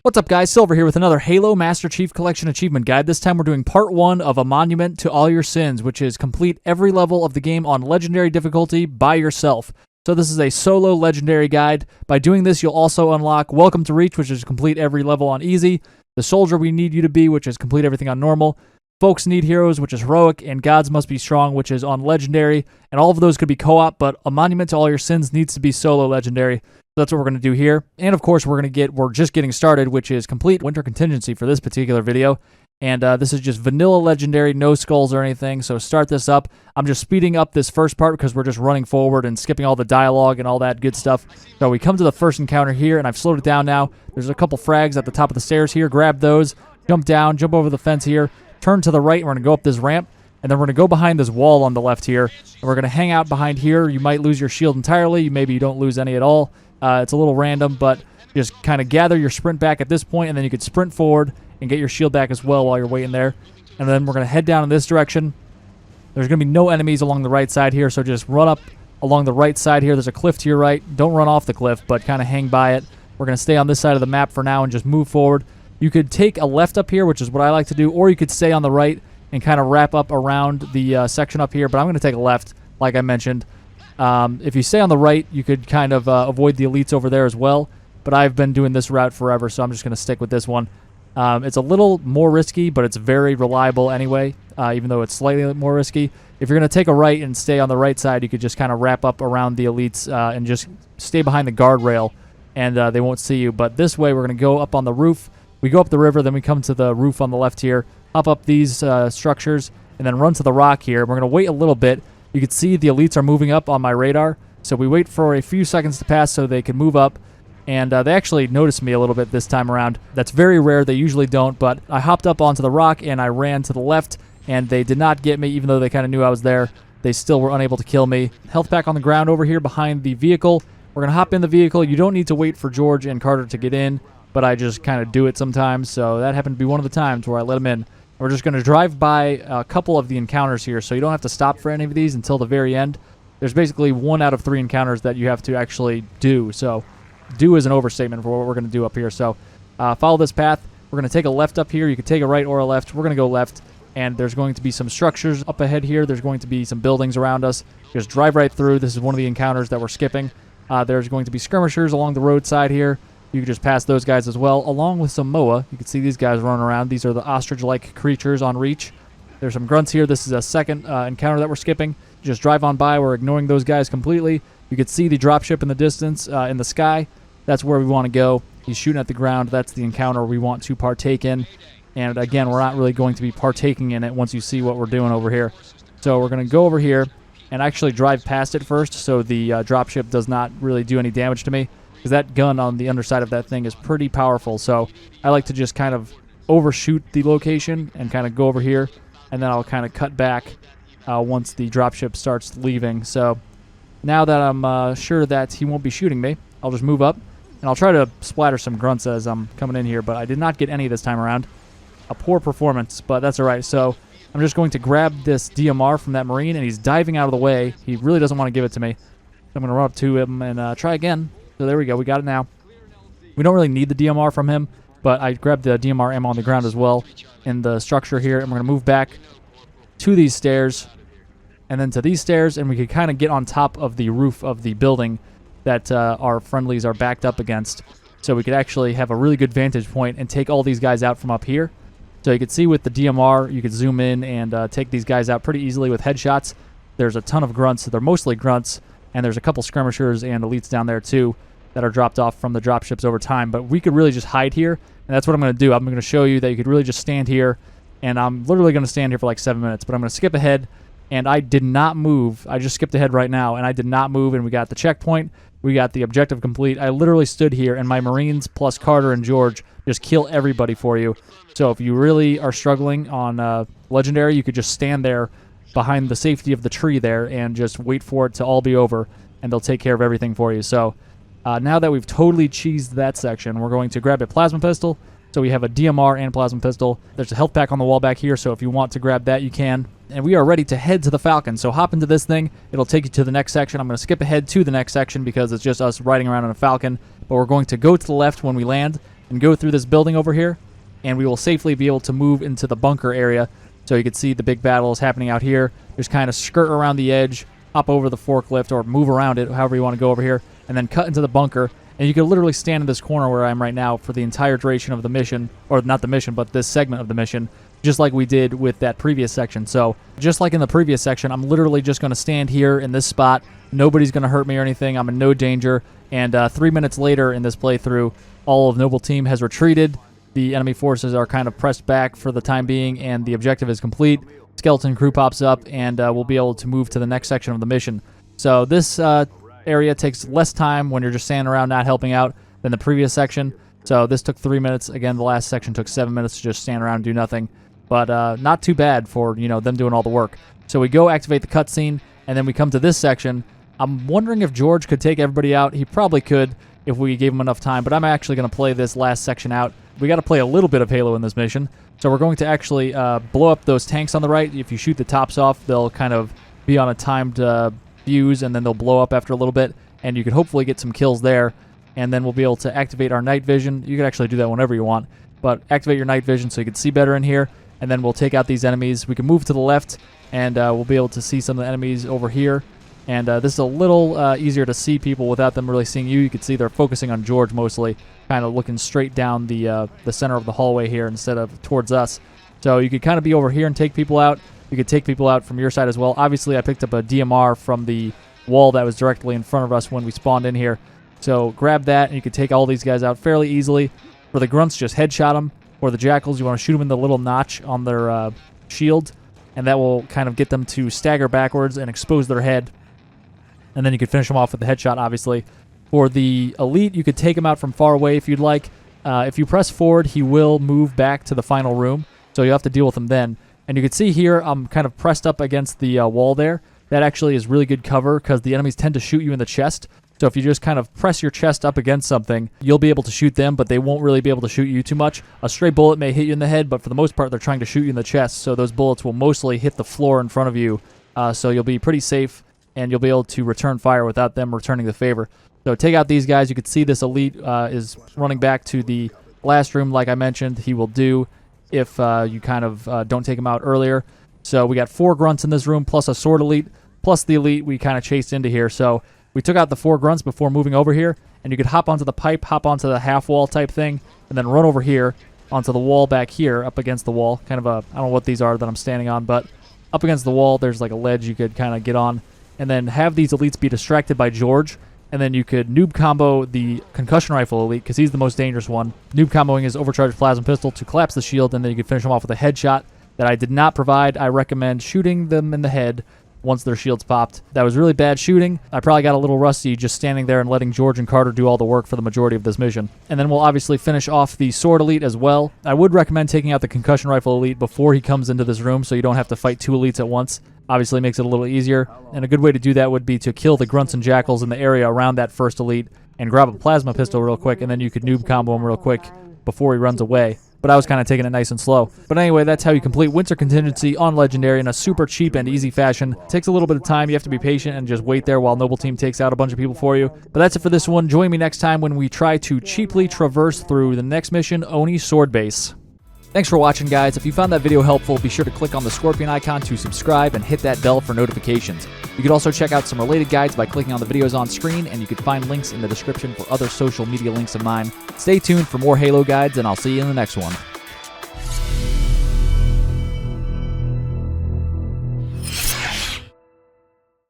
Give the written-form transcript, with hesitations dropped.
What's up, guys? Silver here with another Halo Master Chief Collection Achievement Guide. This time we're doing part 1 of A Monument to All Your Sins, which is complete every level of the game on Legendary difficulty by yourself. So this is a solo Legendary guide. By doing this, you'll also unlock Welcome to Reach, which is complete every level on Easy, the Soldier We Need You to Be, which is complete everything on Normal, Folks Need Heroes, which is Heroic, and Gods Must Be Strong, which is on Legendary, and all of those could be co-op, but A Monument to All Your Sins needs to be solo Legendary. That's what we're going to do here. And of course, we're just getting started, which is complete Winter Contingency for this particular video. And this is just vanilla Legendary, no skulls or anything. So start this up. I'm just speeding up this first part because we're just running forward and skipping all the dialogue and all that good stuff. So we come to the first encounter here, and I've slowed it down now. There's a couple frags at the top of the stairs here. Grab those, jump down, jump over the fence here, turn to the right, and we're going to go up this ramp. And then we're going to go behind this wall on the left here. And we're going to hang out behind here. You might lose your shield entirely. Maybe you don't lose any at all. It's a little random, but just kind of gather your sprint back at this point, and then you could sprint forward and get your shield back as well while you're waiting there. And then we're going to head down in this direction. There's going to be no enemies along the right side here, so just run up along the right side here. There's a cliff to your right. Don't run off the cliff, but kind of hang by it. We're going to stay on this side of the map for now and just move forward. You could take a left up here, which is what I like to do, or you could stay on the right and kind of wrap up around the section up here, but I'm going to take a left, like I mentioned. If you stay on the right, you could kind of avoid the elites over there as well, but I've been doing this route forever, so I'm just going to stick with this one. It's a little more risky, but it's very reliable anyway, even though it's slightly more risky. If you're going to take a right and stay on the right side, you could just kind of wrap up around the elites and just stay behind the guardrail, and they won't see you. But this way, we're going to go up on the roof. We go up the river, then we come to the roof on the left here, up these structures, and then run to the rock here. We're going to wait a little bit. You can see the elites are moving up on my radar, so we wait for a few seconds to pass so they can move up, and they actually noticed me a little bit this time around. That's very rare. They usually don't, but I hopped up onto the rock, and I ran to the left, and they did not get me, even though they kind of knew I was there. They still were unable to kill me. Health pack on the ground over here behind the vehicle. We're going to hop in the vehicle. You don't need to wait for George and Carter to get in, but I just kind of do it sometimes, so that happened to be one of the times where I let them in. We're just going to drive by a couple of the encounters here, so you don't have to stop for any of these until the very end. There's basically 1 out of 3 encounters that you have to actually do, so do is an overstatement for what we're going to do up here. So follow this path. We're going to take a left up here. You could take a right or a left. We're going to go left, and there's going to be some structures up ahead here. There's going to be some buildings around us. Just drive right through. This is one of the encounters that we're skipping. There's going to be skirmishers along the roadside here. You can just pass those guys as well, along with some MOA. You can see these guys running around. These are the ostrich-like creatures on Reach. There's some grunts here. This is a second encounter that we're skipping. Just drive on by. We're ignoring those guys completely. You can see the dropship in the distance in the sky. That's where we want to go. He's shooting at the ground. That's the encounter we want to partake in. And again, we're not really going to be partaking in it once you see what we're doing over here. So we're going to go over here and actually drive past it first so the dropship does not really do any damage to me, because that gun on the underside of that thing is pretty powerful. So I like to just kind of overshoot the location and kind of go over here, and then I'll kind of cut back once the dropship starts leaving. So now that I'm sure that he won't be shooting me, I'll just move up, and I'll try to splatter some grunts as I'm coming in here, but I did not get any this time around. A poor performance, but that's all right. So I'm just going to grab this DMR from that Marine, and he's diving out of the way. He really doesn't want to give it to me. So I'm going to run up to him and try again. So there we go. We got it now. We don't really need the DMR from him, but I grabbed the DMR ammo on the ground as well in the structure here. And we're going to move back to these stairs and then to these stairs, and we could kind of get on top of the roof of the building that our friendlies are backed up against. So we could actually have a really good vantage point and take all these guys out from up here. So you can see with the DMR, you could zoom in and take these guys out pretty easily with headshots. There's a ton of grunts. They're mostly grunts, and there's a couple skirmishers and elites down there too that are dropped off from the dropships over time. But we could really just hide here, and that's what I'm going to do. I'm going to show you that you could really just stand here, and I'm literally going to stand here for like 7 minutes, but I'm going to skip ahead, and I did not move. I just skipped ahead right now, and I did not move, and we got the checkpoint. We got the objective complete. I literally stood here, and my Marines plus Carter and George just kill everybody for you. So if you really are struggling on Legendary, you could just stand there behind the safety of the tree there and just wait for it to all be over, and they'll take care of everything for you. So now that we've totally cheesed that section, we're going to grab a plasma pistol. So we have a DMR and plasma pistol. There's a health pack on the wall back here, so if you want to grab that, you can. And we are ready to head to the Falcon. So hop into this thing. It'll take you to the next section. I'm going to skip ahead to the next section because it's just us riding around on a Falcon. But we're going to go to the left when we land, and go through this building over here, and we will safely be able to move into the bunker area. So you can see the big battle is happening out here. Just kind of skirt around the edge, hop over the forklift, or move around it, however you want to go over here, and then cut into the bunker. And you can literally stand in this corner where I am right now for the entire duration of the mission, or not the mission, but this segment of the mission, just like we did with that previous section. So just like in the previous section, I'm literally just going to stand here in this spot. Nobody's going to hurt me or anything. I'm in no danger. And 3 minutes later in this playthrough, all of Noble Team has retreated. The enemy forces are kind of pressed back for the time being, and the objective is complete. Skeleton crew pops up, and we'll be able to move to the next section of the mission. So this area takes less time when you're just standing around not helping out than the previous section. So this took 3 minutes. Again, the last section took 7 minutes to just stand around and do nothing. But not too bad for, them doing all the work. So we go activate the cutscene, and then we come to this section. I'm wondering if George could take everybody out. He probably could if we gave him enough time, but I'm actually going to play this last section out. We got to play a little bit of Halo in this mission. So we're going to actually blow up those tanks on the right. If you shoot the tops off, they'll kind of be on a timed fuse, and then they'll blow up after a little bit, and you could hopefully get some kills there. And then we'll be able to activate our night vision. You can actually do that whenever you want, but activate your night vision so you can see better in here, and then we'll take out these enemies. We can move to the left, and we'll be able to see some of the enemies over here. And this is a little easier to see people without them really seeing you. You can see they're focusing on George mostly, kind of looking straight down the center of the hallway here instead of towards us. So you could kind of be over here and take people out. You could take people out from your side as well. Obviously, I picked up a DMR from the wall that was directly in front of us when we spawned in here. So grab that, and you can take all these guys out fairly easily. For the grunts, just headshot them. For the jackals, you want to shoot them in the little notch on their shield, and that will kind of get them to stagger backwards and expose their head. And then you could finish them off with the headshot, obviously. For the elite, you could take him out from far away if you'd like. If you press forward, he will move back to the final room, so you'll have to deal with him then. And you can see here, I'm kind of pressed up against the wall there. That actually is really good cover because the enemies tend to shoot you in the chest. So if you just kind of press your chest up against something, you'll be able to shoot them, but they won't really be able to shoot you too much. A stray bullet may hit you in the head, but for the most part, they're trying to shoot you in the chest, so those bullets will mostly hit the floor in front of you. So you'll be pretty safe, and you'll be able to return fire without them returning the favor. So take out these guys. You can see this elite is running back to the last room, like I mentioned. He will do if you kind of don't take him out earlier. So we got 4 grunts in this room, plus a sword elite, plus the elite we kind of chased into here. So we took out the 4 grunts before moving over here, and you could hop onto the pipe, hop onto the half wall type thing, and then run over here onto the wall back here, up against the wall. Kind of a, I don't know what these are that I'm standing on, but up against the wall, there's like a ledge you could kind of get on, and then have these elites be distracted by George, and then you could noob combo the concussion rifle elite, because he's the most dangerous one. Noob comboing his overcharged plasma pistol to collapse the shield, and then you could finish him off with a headshot that I did not provide. I recommend shooting them in the head once their shields popped. That was really bad shooting. I probably got a little rusty just standing there and letting George and Carter do all the work for the majority of this mission. And then we'll obviously finish off the sword elite as well. I would recommend taking out the concussion rifle elite before he comes into this room so you don't have to fight 2 elites at once. Obviously makes it a little easier. And a good way to do that would be to kill the grunts and jackals in the area around that first elite and grab a plasma pistol real quick, and then you could noob combo him real quick before he runs away. But I was kind of taking it nice and slow. But anyway, that's how you complete Winter Contingency on Legendary in a super cheap and easy fashion. It takes a little bit of time. You have to be patient and just wait there while Noble Team takes out a bunch of people for you. But that's it for this one. Join me next time when we try to cheaply traverse through the next mission, Oni Sword Base. Thanks for watching, guys. If you found that video helpful, be sure to click on the scorpion icon to subscribe and hit that bell for notifications. You could also check out some related guides by clicking on the videos on screen, and you could find links in the description for other social media links of mine. Stay tuned for more Halo guides, and I'll see you in the next one.